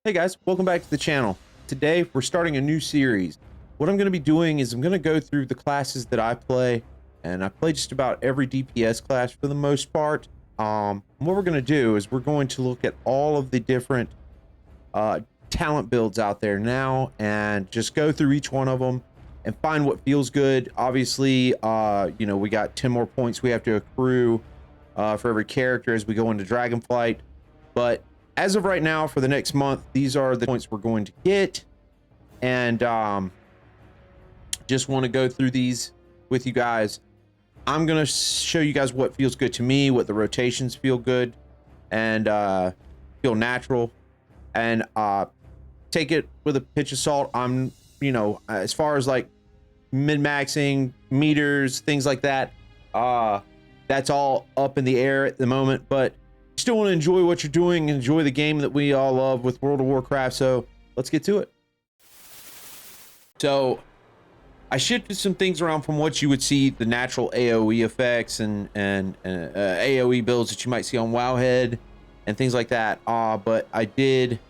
Hey guys, welcome back to the channel. Today we're starting a new series. What I'm going to be doing is I'm going to go through the classes that I play, and I play just about every DPS class for the most part. What we're going to do is we're going to look at all of the different talent builds out there now and just go through each one of them and find what feels good. Obviously, you know, we got 10 more points we have to accrue for every character as we go into Dragonflight, but as of right now, for the next month, these are the points we're going to get, and just want to go through these with you guys. I'm going to show you guys what feels good to me, what the rotations feel good and feel natural, and take it with a pinch of salt. I'm, you know, as far as like min-maxing, meters, things like that, that's all up in the air at the moment, but still want to enjoy what you're doing, enjoy the game that we all love with World of Warcraft. So let's get to it. So I shifted some things around from what you would see, the natural AoE effects and AoE builds that you might see on Wowhead and things like that. But I did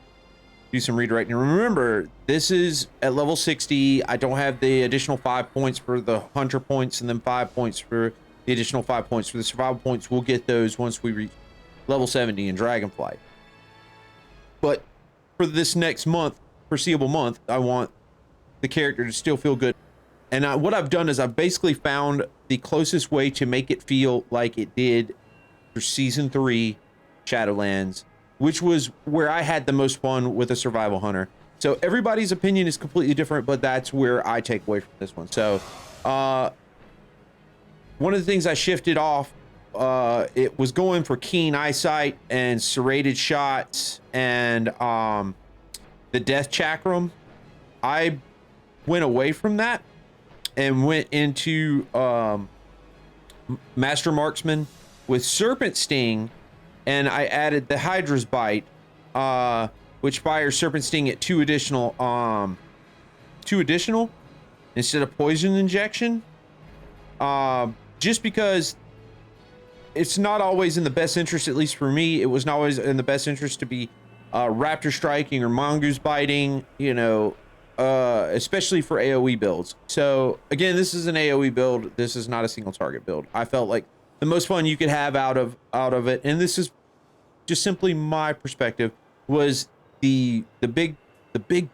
do some redirecting. Remember, this is at level 60. I don't have the additional 5 points for the hunter points and then 5 points for the additional 5 points for the survival points. We'll get those once we reach level 70 in Dragonflight. But for this next month, foreseeable month, I want the character to still feel good. And what I've done is I've basically found the closest way to make it feel like it did for Season 3 Shadowlands, which was where I had the most fun with a survival hunter. So everybody's opinion is completely different, but that's where I take away from this one. So one of the things I shifted off, it was going for keen eyesight and serrated shots and the death chakram. I went away from that and went into master marksman with serpent sting, and I added the Hydra's bite, which fires serpent sting at two additional instead of poison injection, just because it's not always in the best interest, at least for me. It was not always in the best interest to be raptor striking or mongoose biting, you know, especially for AoE builds. So again, this is an AoE build. This is not a single target build. I felt like the most fun you could have out of it, and this is just simply my perspective, was the big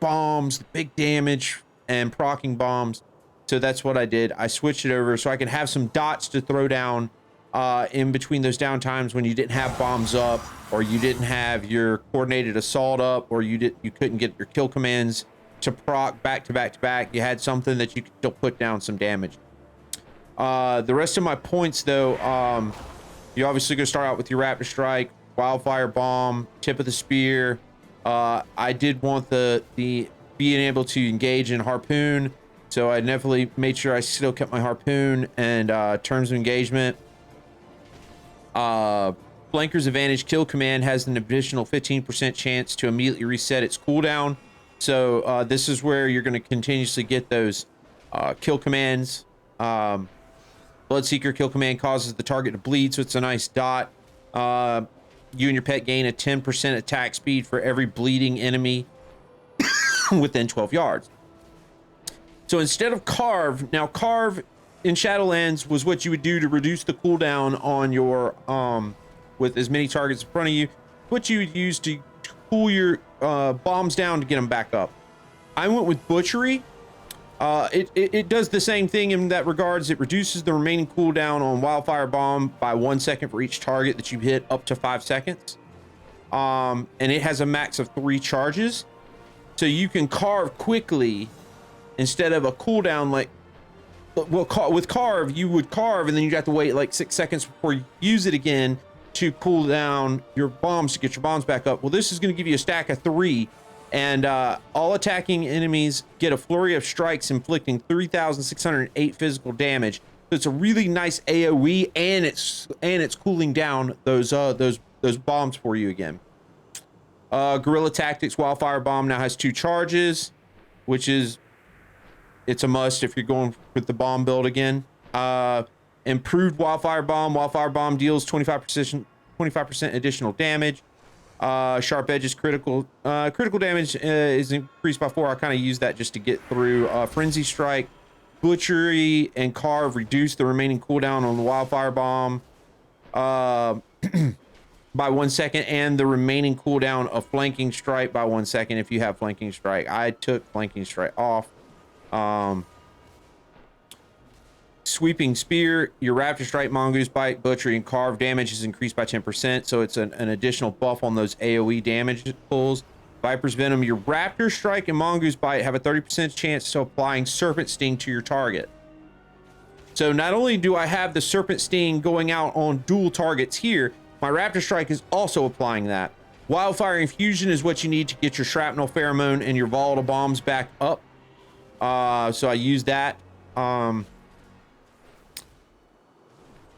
bombs, the big damage and proccing bombs. So that's what I did. I switched it over so I could have some dots to throw down in between those downtimes when you didn't have bombs up, or you didn't have your coordinated assault up, or you couldn't get your kill commands to proc back to back to back. You had something that you could still put down some damage. The rest of my points, though, you're obviously going to start out with your raptor strike, wildfire bomb, tip of the spear. I did want the being able to engage in harpoon, so I definitely made sure I still kept my harpoon and terms of engagement. Flanker's advantage kill command has an additional 15% chance to immediately reset its cooldown. So this is where you're going to continuously get those kill commands. Bloodseeker kill command causes the target to bleed, so it's a nice dot. You and your pet gain a 10% attack speed for every bleeding enemy within 12 yards. So instead of carve, now carve in Shadowlands was what you would do to reduce the cooldown on your with as many targets in front of you, what you would use to cool your bombs down to get them back up. I went with butchery. It does the same thing in that regards. It reduces the remaining cooldown on wildfire bomb by 1 second for each target that you hit, up to 5 seconds. And it has a max of 3 charges, so you can carve quickly instead of a cooldown like, well, with carve, you would carve and then you'd have to wait like 6 seconds before you use it again to cool down your bombs to get your bombs back up. Well, this is going to give you a stack of 3, and all attacking enemies get a flurry of strikes inflicting 3,608 physical damage. So it's a really nice AoE, and it's cooling down those bombs for you again. Guerrilla Tactics Wildfire Bomb now has 2 charges, which is, it's a must if you're going with the bomb build again. Improved Wildfire Bomb. Wildfire Bomb deals 25% additional damage. Sharp edges, critical damage is increased by 4. I kind of use that just to get through. Frenzy strike, butchery, and carve reduce the remaining cooldown on the wildfire bomb by 1 second, and the remaining cooldown of flanking strike by 1 second if you have flanking strike. I took flanking strike off. Sweeping spear, your raptor strike, mongoose bite, butchery, and carve damage is increased by 10%, so it's an additional buff on those AoE damage pulls. Viper's venom, your raptor strike and mongoose bite have a 30% chance of applying serpent sting to your target. So not only do I have the serpent sting going out on dual targets here, my raptor strike is also applying that. Wildfire infusion is what you need to get your shrapnel, pheromone, and your volatile bombs back up. So I use that.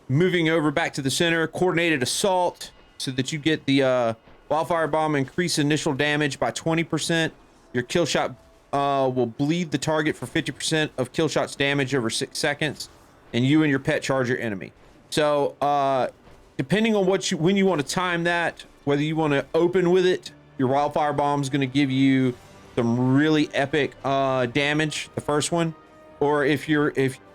Moving over back to the center, coordinated assault, so that you get the wildfire bomb increase initial damage by 20%. Your kill shot will bleed the target for 50% of kill shot's damage over 6 seconds, and you and your pet charge your enemy. So depending on when you want to time that, whether you want to open with it, your wildfire bomb is going to give you some really epic damage, the first one, or if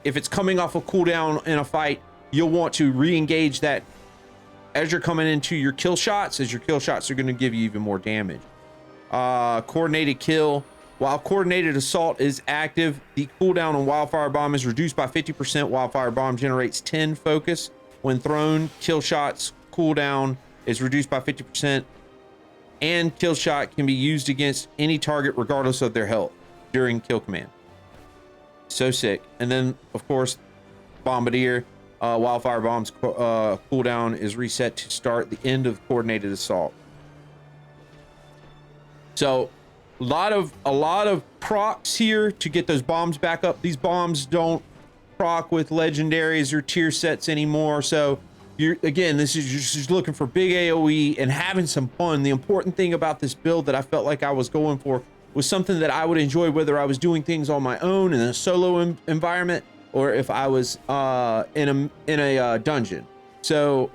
it's coming off a cooldown in a fight, you'll want to re-engage that as you're coming into your kill shots, as your kill shots are going to give you even more damage. Coordinated kill. While coordinated assault is active, the cooldown on wildfire bomb is reduced by 50%. Wildfire bomb generates 10 focus when thrown. Kill shots cooldown is reduced by 50%, and kill shot can be used against any target regardless of their health during kill command. So sick. And then of course, bombardier. Wildfire bomb's cooldown is reset to start the end of coordinated assault. So a lot of procs here to get those bombs back up. These bombs don't proc with legendaries or tier sets anymore. So this is just looking for big AoE and having some fun. The important thing about this build that I felt like I was going for was something that I would enjoy, whether I was doing things on my own in a solo environment, or if I was in a dungeon. So,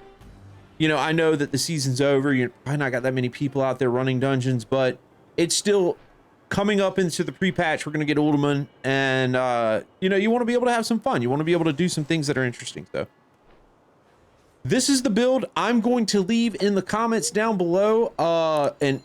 you know, I know that the season's over. You're probably not got that many people out there running dungeons, but it's still coming up into the pre-patch. We're going to get Ultiman, and you know, you want to be able to have some fun. You want to be able to do some things that are interesting. So this is the build. I'm going to leave in the comments down below an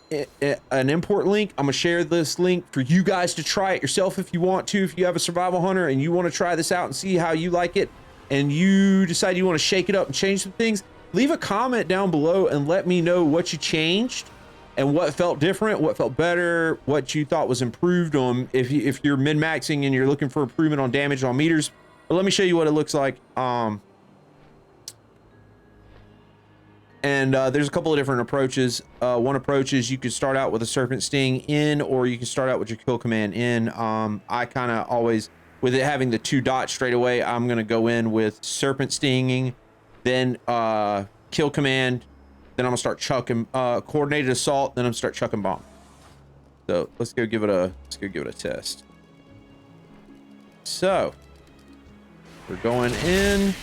import link. I'm gonna share this link for you guys to try it yourself if you want to. If you have a survival hunter and you want to try this out and see how you like it, and you decide you want to shake it up and change some things, leave a comment down below and let me know what you changed and what felt different, what felt better, what you thought was improved on. If you're min-maxing and you're looking for improvement on damage on meters, but let me show you what it looks like. And there's a couple of different approaches. One approach is you could start out with a serpent sting in, or you can start out with your kill command in. I kind of always, with it having the 2 dots straight away, I'm going to go in with serpent stinging, then kill command, then I'm going to start chucking coordinated assault, then I'm going to start chucking bomb. So let's go give it a test. So we're going in.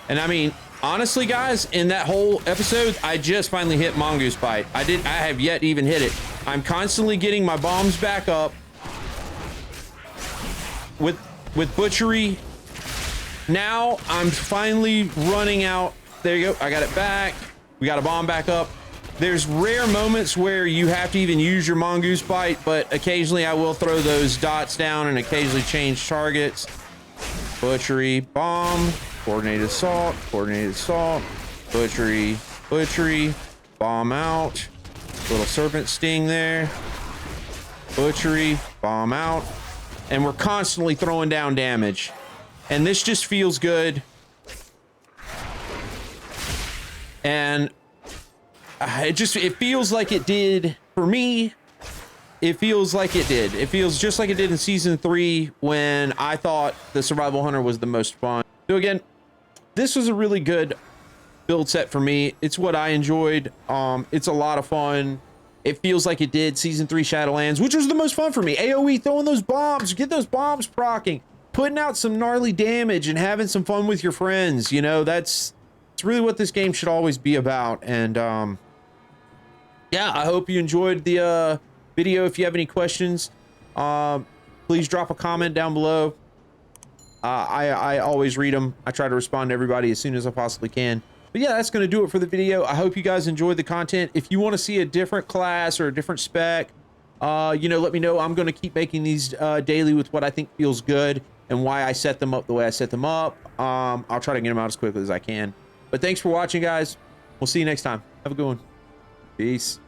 And I mean, honestly, guys, in that whole episode, I just finally hit Mongoose Bite. I have yet to even hit it. I'm constantly getting my bombs back up with butchery. Now I'm finally running out. There you go. I got it back. We got a bomb back up. There's rare moments where you have to even use your Mongoose Bite, but occasionally I will throw those dots down and occasionally change targets. Butchery, bomb. Coordinated assault, butchery, bomb out, little serpent sting there, butchery, bomb out, and we're constantly throwing down damage. And this just feels good. And it feels like it did for me. It feels like it did. It feels just like it did in season 3 when I thought the Survival Hunter was the most fun. So again, this was a really good build set for me. It's what I enjoyed. It's a lot of fun. It feels like it did season 3 Shadowlands, which was the most fun for me. AoE, throwing those bombs, get those bombs procking, putting out some gnarly damage and having some fun with your friends. You know, it's really what this game should always be about. And yeah, I hope you enjoyed the video. If you have any questions, please drop a comment down below. I always read them. I try to respond to everybody as soon as I possibly can. But yeah, that's going to do it for the video. I hope you guys enjoyed the content. If you want to see a different class or a different spec, you know, let me know. I'm going to keep making these daily with what I think feels good and why I set them up the way I set them up. I'll try to get them out as quickly as I can. But thanks for watching, guys. We'll see you next time. Have a good one. Peace.